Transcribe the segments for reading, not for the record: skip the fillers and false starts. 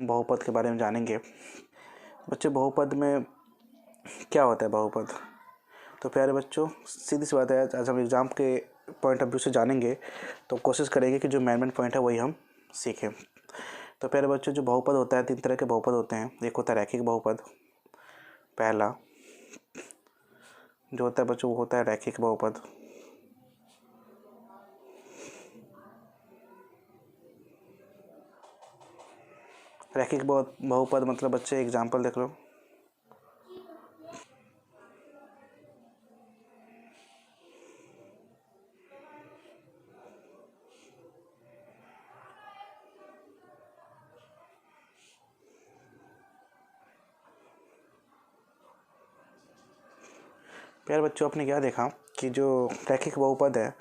बहुपद के बारे में जानेंगे। बच्चों बहुपद में क्या होता है बहुपद? तो प्यारे बच्चों सीधी सी बात है, आज हम एग्ज़ाम के पॉइंट ऑफ व्यू से जानेंगे, तो कोशिश करेंगे कि जो मेन पॉइंट है वही हम सीखें। तो प्यारे बच्चों जो बहुपद होता है, 3 तरह के बहुपद होते हैं। एक होता है रैखिक बहुपद, पहला जो होता है बच्चों वो होता है रैखिक बहुपद। रैखिक बहुपद मतलब बच्चे एग्जाम्पल देख लो। प्यारे बच्चों आपने क्या देखा कि जो रैखिक बहुपद है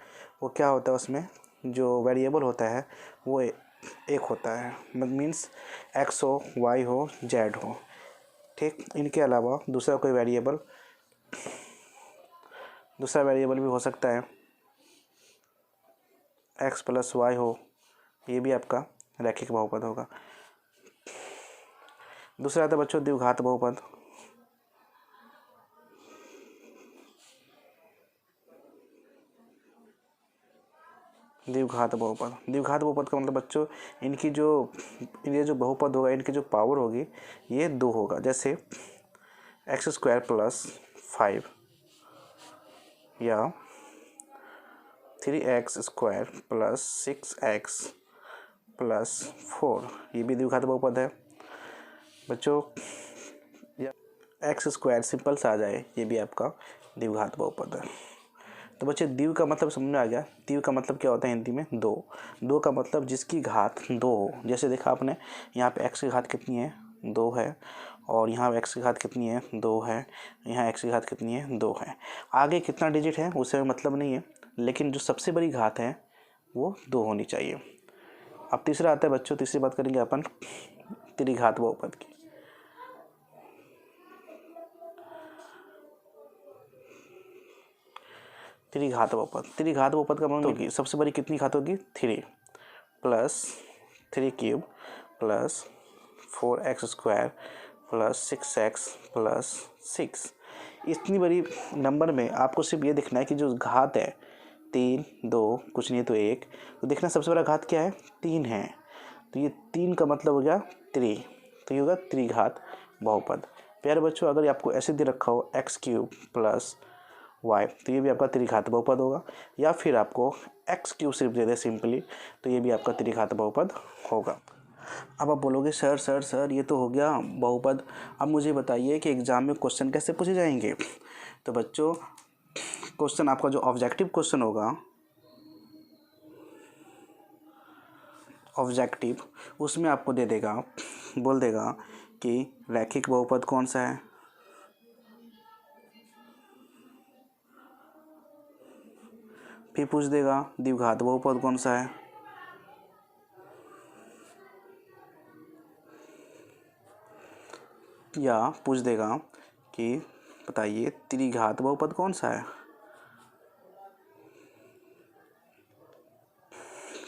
वो क्या होता है, उसमें जो वेरिएबल होता है वो एक होता है, मीन्स एक्स हो, वाई हो, जेड हो। ठीक, इनके अलावा दूसरा वेरिएबल भी हो सकता है, एक्स प्लस वाई हो, ये भी आपका रैखिक बहुपद होगा। दूसरा आता है बच्चों द्विघात बहुपद। द्विघात बहुपद का मतलब बच्चों ये जो बहुपद होगा इनकी जो पावर होगी ये 2 होगा। जैसे x² + 5 या 3x² + 6x + 4, ये भी द्विघात बहुपद है बच्चों। या x² सिंपल सा आ जाए, ये भी आपका द्विघात बहुपद है। तो बच्चे द्विव का मतलब समझ में आ गया। द्विव का मतलब क्या होता है हिंदी में? दो का मतलब जिसकी घात 2 हो। जैसे देखा आपने यहाँ पे x की घात कितनी है? 2 है। और यहाँ x की घात कितनी है? 2 है। यहाँ x की घात कितनी है? 2 है। आगे कितना डिजिट है उससे मतलब नहीं है, लेकिन जो सबसे बड़ी घात है वो 2 होनी चाहिए। अब तीसरा आता है बच्चों, तीसरी बात करेंगे अपन त्रिघात बहुपद की। त्रिघात बहुपद का मतलब होगी सबसे बड़ी कितनी घात होगी? 3 + 3³ + 4x² + 6x + 6। इतनी बड़ी नंबर में आपको सिर्फ ये दिखना है कि जो घात है 3, 2 कुछ नहीं तो 1, तो देखना सबसे बड़ा घात क्या है? 3 है। तो ये 3 का मतलब हो गया त्रि, तो ये होगा त्रिघात बहुपद। प्यारे बच्चों अगर आपको ऐसे दे रखा हो x³ + y, तो ये भी आपका त्रिघात बहुपद होगा। या फिर आपको x³ सिर्फ दे दे सिंपली, तो ये भी आपका त्रिघात बहुपद होगा। अब आप बोलोगे सर ये तो हो गया बहुपद, अब मुझे बताइए कि एग्ज़ाम में क्वेश्चन कैसे पूछे जाएंगे। तो बच्चों क्वेश्चन आपका जो ऑब्जेक्टिव क्वेश्चन होगा, उसमें आपको दे देगा, बोल देगा कि रैखिक बहुपद कौन सा है, फिर पूछ देगा द्विघात बहुपद कौन सा है, या पूछ देगा कि बताइए त्रिघात बहुपद कौन सा है।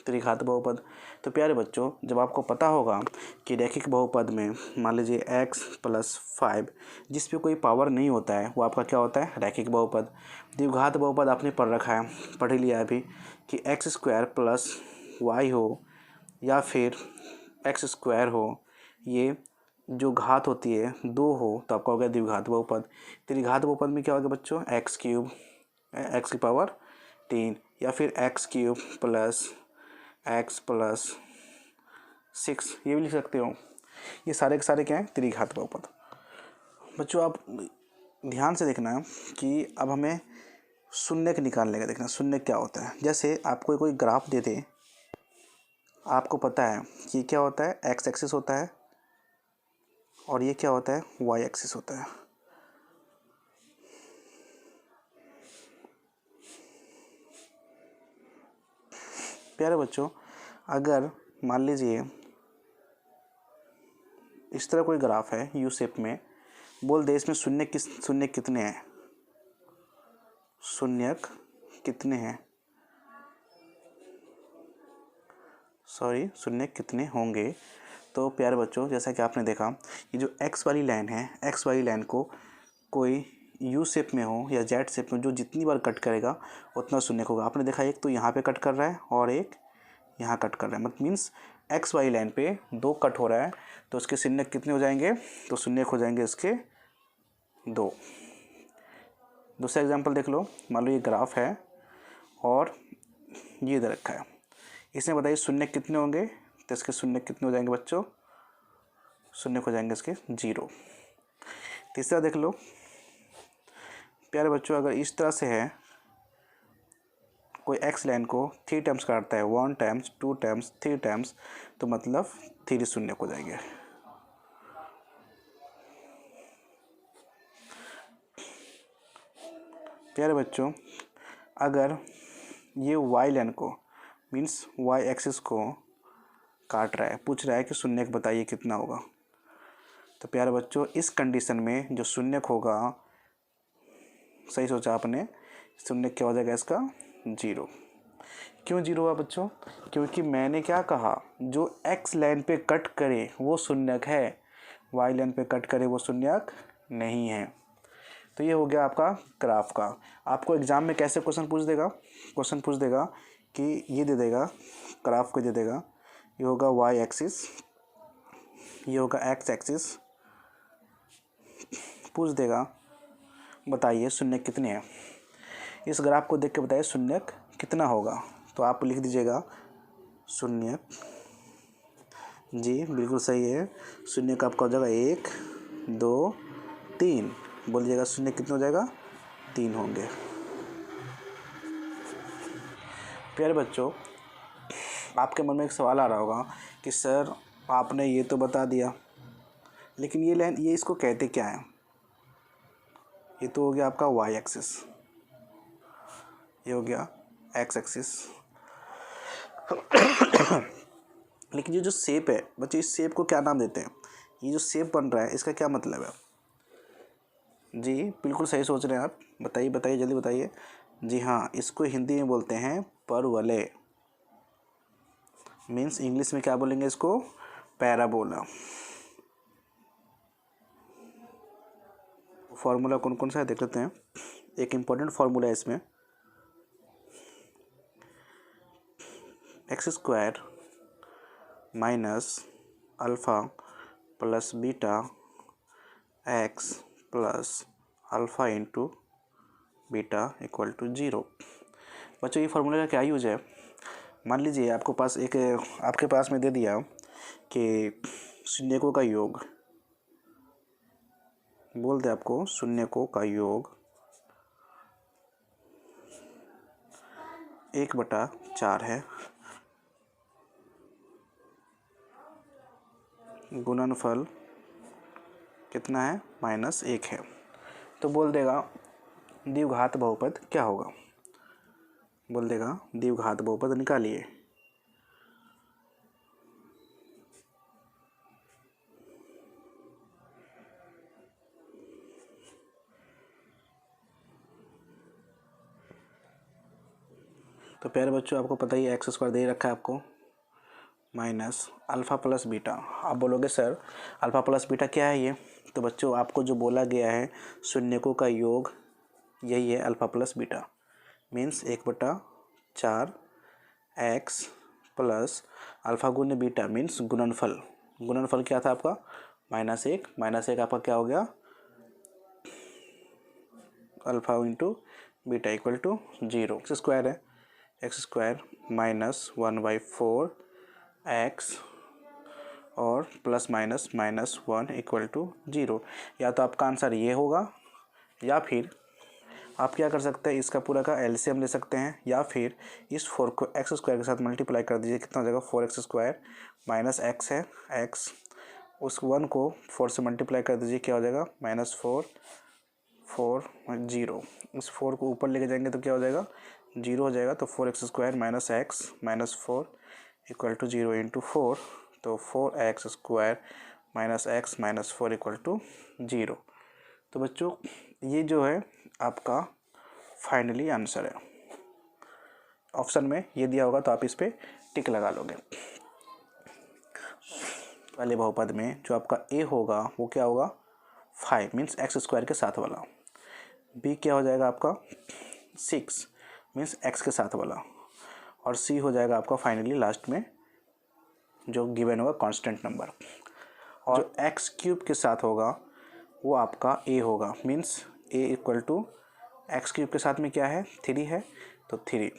त्रिघात बहुपद। तो प्यारे बच्चों जब आपको पता होगा कि रैखिक बहुपद में मान लीजिए x + 5 जिस पे कोई पावर नहीं होता है वो आपका क्या होता है? रैखिक बहुपद। द्विघात बहुपद आपने पढ़ रखा है, पढ़ ही लिया अभी कि x² + y हो या फिर x² हो, ये जो घात होती है 2 हो तो आपका हो गया द्विघात बहुपद। त्रिघात बहुपद में क्या होगा बच्चों? x³ x की पावर 3 या फिर x³ + x + 6, ये भी लिख सकते हो। ये सारे के सारे क्या हैं? त्रिघात बहुपद। बच्चों आप ध्यान से देखना कि अब हमें शून्यक निकालने का देखना, शून्यक क्या होता है। जैसे आपको कोई ग्राफ दे दे, आपको पता है कि क्या होता है? x एक्सिस होता है और ये क्या होता है? y एक्सिस होता है। प्यारे बच्चों अगर मान लीजिए इस तरह कोई ग्राफ है यू शेप में, बोल दे इसमें शून्यक कितने हैं? शून्यक कितने हैं? शून्यक कितने होंगे? तो प्यारे बच्चों, जैसा कि आपने देखा, ये जो एक्स वाली लाइन है, एक्स वाली लाइन को कोई यू शेप में हो या जेड शेप में, जो जितनी बार कट करेगा उतना शून्य होगा। आपने देखा एक तो यहाँ पे कट कर रहा है और एक यहाँ कट कर रहा है, मतलब मीन्स एक्स वाली लाइन पे 2 कट हो रहा है, तो उसके शून्य कितने हो जाएंगे? तो शून्य हो जाएंगे इसके 2। दूसरा एग्जांपल देख लो। मान लो ये ग्राफ है और ये दे रखा है, इसमें बताइए शून्य कितने होंगे? तो इसके शून्य कितने हो जाएंगे बच्चों? शून्य हो जाएंगे इसके 0। तीसरा देख लो प्यारे बच्चों, अगर इस तरह से है, कोई एक्स लाइन को 3 टाइम्स काटता है, 1 टाइम्स, 2 टाइम्स, 3 टाइम्स, तो मतलब 3 शून्य हो जाएंगे। प्यारे बच्चों, अगर ये वाई लाइन को मीन्स वाई एक्सिस को काट रहा है, पूछ रहा है कि शून्य बताइए कितना होगा, तो प्यारे बच्चों इस कंडीशन में जो शून्य होगा, सही सोचा आपने, शून्य क्या हो जाएगा इसका? 0। क्यों 0 हुआ बच्चों? क्योंकि मैंने क्या कहा, जो एक्स लाइन पे कट करे वो शून्यक है, वाई लाइन पे कट करे वो शून्यक नहीं है। तो ये हो गया आपका ग्राफ का। आपको एग्जाम में कैसे क्वेश्चन पूछ देगा? क्वेश्चन पूछ देगा कि ये दे देगा, ग्राफ को दे देगा, ये होगा वाई एक्सिस, ये होगा एक्स एक्सिस, पूछ देगा बताइए शून्य कितने हैं। इस ग्राफ को देख के बताइए शून्य कितना होगा, तो आप लिख दीजिएगा शून्य। जी बिल्कुल सही है, शून्य का आपका हो जाएगा 1, 2, 3। बोलिएगा शून्य कितने हो जाएगा? 3 होंगे। प्यारे बच्चों, आपके मन में एक सवाल आ रहा होगा कि सर आपने ये तो बता दिया, लेकिन ये लाइन, ये इसको कहते क्या है? ये तो हो गया आपका वाई एक्सिस, ये हो गया एक्स एक्सिस। लेकिन ये जो शेप है बच्चे, इस शेप को क्या नाम देते हैं? ये जो शेप बन रहा है इसका क्या मतलब है? जी बिल्कुल सही सोच रहे हैं आप, बताइए बताइए जल्दी बताइए। जी हाँ, इसको हिंदी में बोलते हैं परवलय, मीन्स इंग्लिश में क्या बोलेंगे इसको? पैराबोला। फार्मूला कौन कौन सा है देख लेते हैं। एक इम्पॉर्टेंट फार्मूला है इसमें, x square minus alpha plus beta x plus alpha into beta equal to 0। बच्चों ये फार्मूला का क्या यूज है? मान लीजिए आपको पास एक, आपके पास में दे दिया कि शून्यकों का योग, बोलते आपको शून्यकों का योग 1/4 है, गुणनफल कितना है? -1 है। तो बोल देगा द्विघात बहुपद क्या होगा? बोल देगा द्विघात बहुपद निकालिए। तो प्यारे बच्चों आपको पता ही है एक्स स्क्वायर दे रखा है आपको, माइनस अल्फ़ा प्लस बीटा। आप बोलोगे सर अल्फ़ा प्लस बीटा क्या है ये? तो बच्चों आपको जो बोला गया है शून्यकों का योग यही है alpha plus beta, means 1/4 x plus alpha गुने बीटा मीन्स गुणनफल। गुणनफल क्या था आपका? -1, -1 आपका क्या हो गया? Alpha into beta equal to 0। X square है, एक्स स्क्वायर -1/4 एक्स और प्लस माइनस -1 इक्वल टू 0। या तो आपका आंसर ये होगा, या फिर आप क्या कर सकते हैं, इसका पूरा का एलसीएम ले सकते हैं, या फिर इस 4 को एक्स स्क्वायर के साथ मल्टीप्लाई कर दीजिए। कितना हो जाएगा? 4x स्क्वायर माइनस एक्स है एक्स, उस 1 को 4 से मल्टीप्लाई कर दीजिए, क्या हो जाएगा? -4 4 0। इस 4 को ऊपर लेके जाएंगे तो क्या हो जाएगा? 0 हो जाएगा। तो 4x square minus x minus 4 equal to 0 into 4, तो 4x square minus x minus 4 equal to 0। तो बच्चों ये जो है आपका फाइनली आंसर है। ऑप्शन में ये दिया होगा तो आप इस पर टिक लगा लोगे। वाले बहुपद में जो आपका ए होगा वो क्या होगा 5 मीन्स एक्स स्क्वायर के साथ वाला, बी क्या हो जाएगा आपका 6 मीन्स एक्स के साथ वाला, और सी हो जाएगा आपका फाइनली लास्ट में जो गिवन होगा कांस्टेंट नंबर, और जो एक्स क्यूब के साथ होगा वो आपका ए होगा means A equal to x cube के साथ में क्या है 3 है तो 3,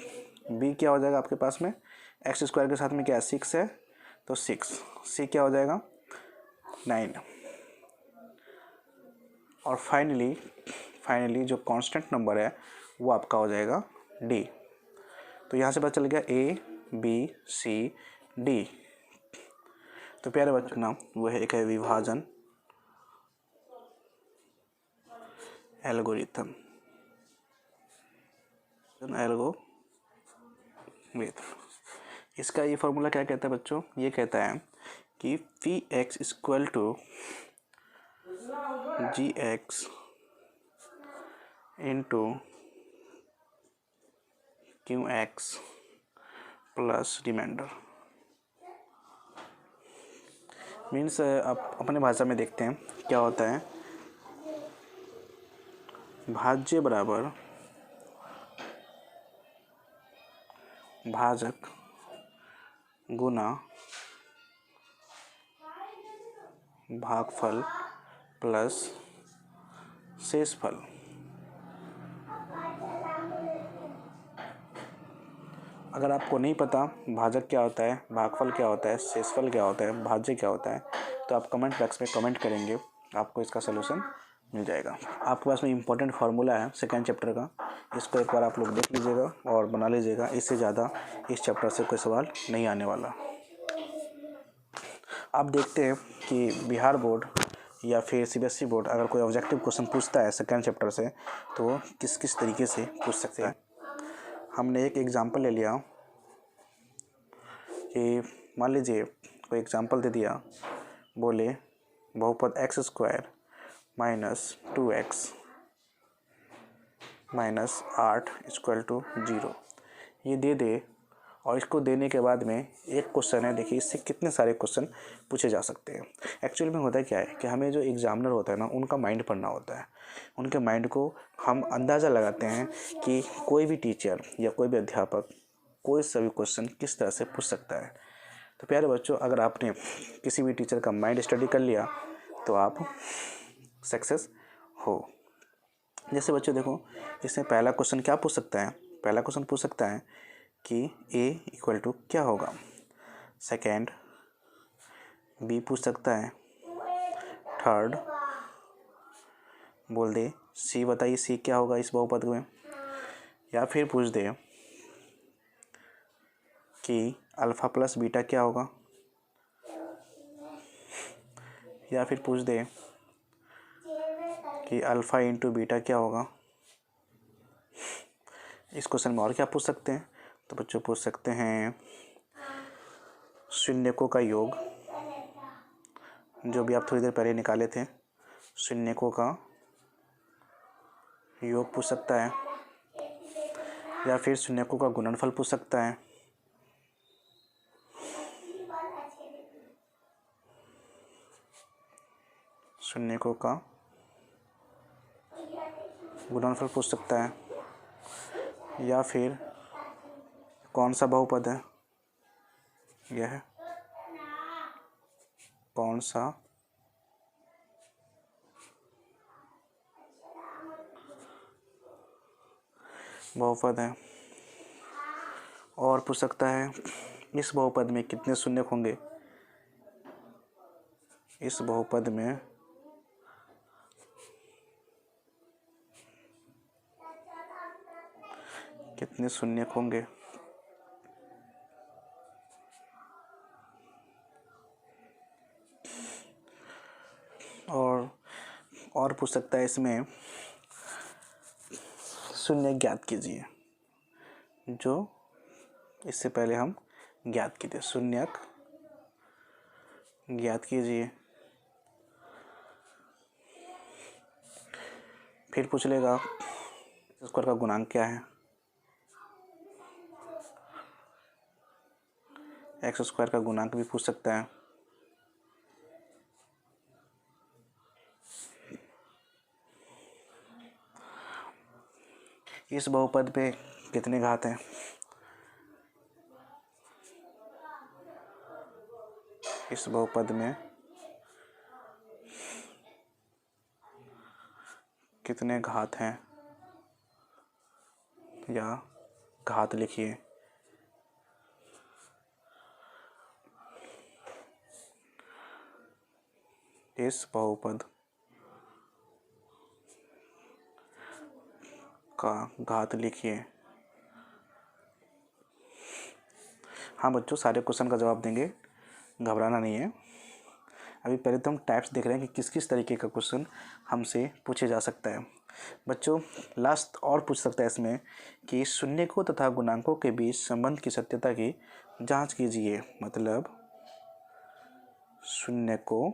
बी क्या हो जाएगा आपके पास में एक्स स्क्वायर के साथ में क्या है 6 है तो 6, सी क्या हो जाएगा 9, और फाइनली जो कांस्टेंट नंबर है वो आपका हो जाएगा डी। तो यहाँ से पता चल गया ए बी सी डी। तो प्यारे बच्चों ना वो है एक है विभाजन एल्गोरिथम, इसका ये फॉर्मूला क्या कहता है बच्चों, ये कहता है कि phi x equal to g x into q x plus remainder. Means आप अपने भाषा में देखते हैं क्या होता है, भाज्य बराबर भाजक गुना भागफल प्लस शेषफल। अगर आपको नहीं पता भाजक क्या होता है, भागफल क्या होता है, शेषफल क्या होता है, भाज्य क्या होता है, तो आप कमेंट बॉक्स में कमेंट करेंगे, आपको इसका सलूशन मिल जाएगा। आपके पास में इम्पोर्टेंट फार्मूला है सेकेंड चैप्टर का, इसको एक बार आप लोग देख लीजिएगा और बना लीजिएगा, इससे ज़्यादा इस चैप्टर से कोई सवाल नहीं आने वाला। आप देखते हैं कि बिहार बोर्ड या फिर सीबीएसई बोर्ड अगर कोई ऑब्जेक्टिव क्वेश्चन पूछता है सेकेंड चैप्टर से तो वो किस किस तरीके से पूछ सकते हैं। हमने एक एग्जांपल ले लिया कि मान लीजिए कोई एग्जांपल दे दिया, बोले बहुपद x square minus 2x minus 8 equal to 0 ये दे दे, और इसको देने के बाद में एक क्वेश्चन है, देखिए इससे कितने सारे क्वेश्चन पूछे जा सकते हैं। एक्चुअली में होता क्या है कि हमें जो एग्जामिनर होता है ना उनका माइंड पढ़ना होता है, उनके माइंड को हम अंदाज़ा लगाते हैं कि कोई भी टीचर या कोई भी अध्यापक कोई सभी क्वेश्चन किस तरह से पूछ सकता है। तो प्यारे बच्चों अगर आपने किसी भी टीचर का माइंड स्टडी कर लिया तो आप सक्सेस हो। जैसे बच्चों देखो इसमें पहला क्वेश्चन क्या पूछ सकता है, पहला क्वेश्चन पूछ सकता है कि a इक्वल टू क्या होगा, सेकेंड b पूछ सकता है, थर्ड बोल दे c बताइए c क्या होगा इस बहुपद में, या फिर पूछ दे कि अल्फ़ा प्लस बीटा क्या होगा, या फिर पूछ दे कि अल्फ़ा इंटू बीटा क्या होगा। इस क्वेश्चन में और क्या पूछ सकते हैं, तो बच्चों पूछ सकते हैं शून्यकों का योग, जो भी आप थोड़ी देर पहले निकाले थे, शून्यकों का योग पूछ सकता है, या फिर शून्यकों का गुणनफल पूछ सकता है, शून्यकों का गुणनफल पूछ सकता है, या फिर कौन सा बहुपद है, यह है कौन सा बहुपद है, और पूछ सकता है इस बहुपद में कितने शून्यक होंगे, इस बहुपद में कितने शून्यक होंगे, और पूछ सकता है इसमें शून्य ज्ञात कीजिए, जो इससे पहले हम ज्ञात किए थे, शून्यक ज्ञात कीजिए। फिर पूछ लेगा स्क्वायर का गुणांक क्या है, एक्स स्क्वायर का गुणांक भी पूछ सकता है, इस बहुपद पे कितने घात हैं? इस बहुपद में कितने घात हैं, या घात लिखिए। इस बहुपद का घात लिखिए। हाँ बच्चों, सारे क्वेश्चन का जवाब देंगे, घबराना नहीं है। अभी पहले तो हम टाइप्स देख रहे हैं कि किस किस तरीके का क्वेश्चन हमसे पूछे जा सकता है। बच्चों लास्ट और पूछ सकता है इसमें कि शून्यकों तथा गुणांकों के बीच संबंध की सत्यता की जांच कीजिए। मतलब शून्यकों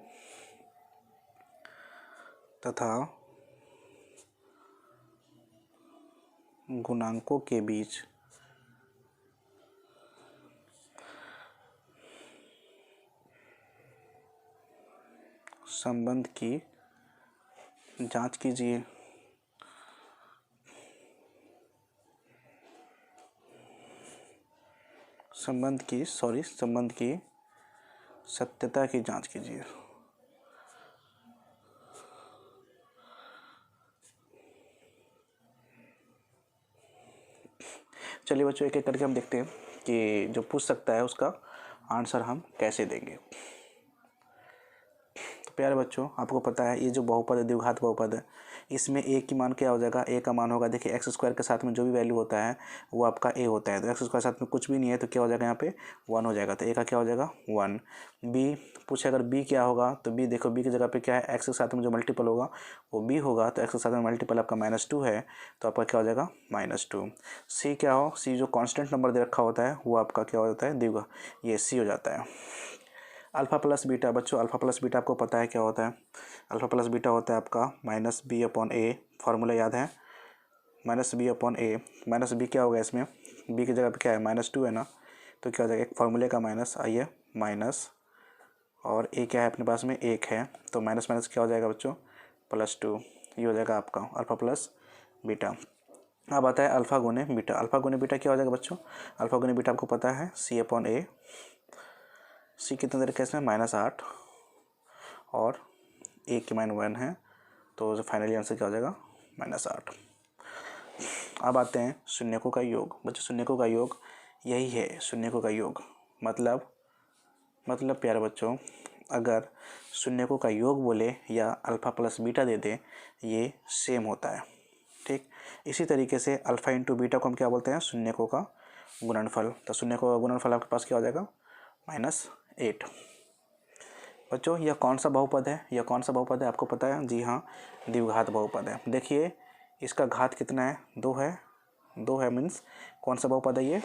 तथा गुणांकों के बीच संबंध की जांच कीजिए। संबंध की सत्यता की जांच कीजिए। चलिए बच्चों, एक एक करके हम देखते हैं कि जो पूछ सकता है उसका आंसर हम कैसे देंगे। तो प्यारे बच्चों, आपको पता है ये जो बहुपद है, द्विघात बहुपद है, इसमें ए की मान क्या हो जाएगा? ए का मान होगा, देखिए एक्स स्क्वायर के साथ में जो भी वैल्यू होता है वो आपका ए होता है। तो एक्स स्क्वायर साथ में कुछ भी नहीं है तो क्या हो जाएगा? यहाँ पे 1 हो जाएगा। तो ए का क्या हो जाएगा? 1। बी पूछे अगर बी क्या होगा, तो बी देखो, बी की जगह पे क्या है? एक्स के साथ में जो मल्टीपल होगा वो बी होगा। तो एक्स के साथ में मल्टीपल आपका -2 है, तो आपका क्या हो जाएगा? -2। सी क्या हो? सी जो कॉन्स्टेंट नंबर दे रखा होता है वो आपका क्या होता है? द्विघात, ये सी हो जाता है। अल्फ़ा प्लस बीटा, बच्चों अल्फ़ा प्लस बीटा आपको पता है क्या होता है? अल्फ़ा प्लस बीटा होता है आपका -b/a। फार्मूला याद है? -b/a। माइनस बी क्या होगा इसमें? बी की जगह पे क्या है? -2 है ना, तो क्या हो जाएगा? एक फार्मूले का माइनस, आइए माइनस, और ए क्या है अपने पास में? 1 है, तो माइनस माइनस क्या हो जाएगा बच्चों? +2। ये हो जाएगा आपका अल्फ़ा प्लस बीटा। अब आता है अल्फ़ा गुने बीटा। अल्फ़ा गुने बीटा क्या हो जाएगा बच्चों? अल्फ़ा गुने बीटा आपको पता है c/a। सी कितने दे रखा है इसमें? -8, और ए की मान 1 है, तो जो फाइनली आंसर क्या हो जाएगा? -8। अब आते हैं शून्यकों का योग। बच्चों शून्यकों का योग यही है, शून्यकों का योग मतलब प्यारे बच्चों, अगर शून्यकों का योग बोले या अल्फ़ा प्लस बीटा दे दे, ये सेम होता है। ठीक, इसी तरीके से अल्फ़ा इंटू बीटा को हम क्या बोलते हैं? शून्यकों का गुणनफल। तो शून्यकों का गुणनफल आपके पास क्या हो जाएगा? -8। बच्चों यह कौन सा बहुपद है? यह कौन सा बहुपद है आपको पता है? जी हाँ, द्विघात बहुपद है। देखिए इसका घात कितना है? 2 है। 2 है मीन्स कौन सा बहुपद है ये?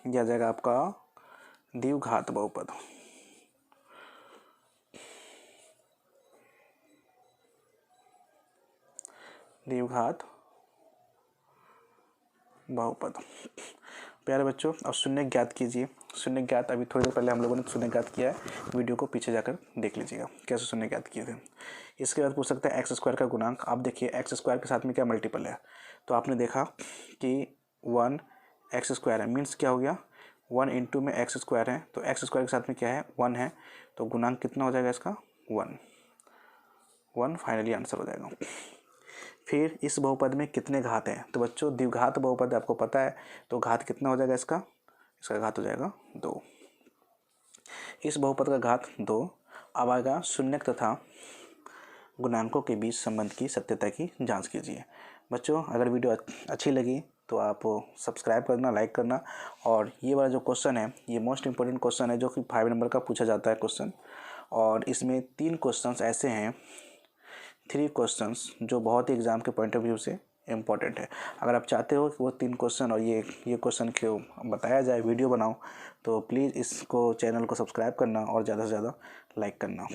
यह आ जाएगा आपका द्विघात बहुपद। द्विघात बहुपद। प्यारे बच्चों अब शून्य ज्ञात कीजिए। शून्य ज्ञात अभी थोड़ी देर पहले हम लोगों ने शून्य ज्ञात किया है, वीडियो को पीछे जाकर देख लीजिएगा कैसे शून्य ज्ञात किए थे। इसके बाद पूछ सकता है एक्स स्क्वायर का गुणांक। आप देखिए एक्स स्क्वायर के साथ में क्या मल्टीपल है, तो आपने देखा कि 1 एक्स स्क्वायर है, मीन्स क्या हो गया? 1 इंटू में एक्स स्क्वायर है, तो एक्स स्क्वायर के साथ में क्या है? 1 है, तो गुणांक कितना हो जाएगा इसका? 1 फाइनली आंसर हो जाएगा। फिर इस बहुपद में कितने घात हैं? तो बच्चों द्विघात बहुपद आपको पता है, तो घात कितना हो जाएगा इसका? इसका घात हो जाएगा 2। इस बहुपद का घात 2। अब आएगा शून्यक तथा गुणांकों के बीच संबंध की सत्यता की जांच कीजिए। बच्चों अगर वीडियो अच्छी लगी तो आप सब्सक्राइब करना, लाइक करना, और ये वाला जो क्वेश्चन है ये मोस्ट इंपॉर्टेंट क्वेश्चन है, जो कि 5 नंबर का पूछा जाता है क्वेश्चन। और इसमें 3 क्वेश्चंस ऐसे हैं, 3 क्वेश्चंस जो बहुत ही एग्ज़ाम के पॉइंट ऑफ व्यू से इम्पॉर्टेंट है। अगर आप चाहते हो कि वो 3 क्वेश्चन और ये क्वेश्चन क्यों बताया जाए, वीडियो बनाऊं, तो प्लीज़ इसको चैनल को सब्सक्राइब करना और ज़्यादा से ज़्यादा लाइक करना।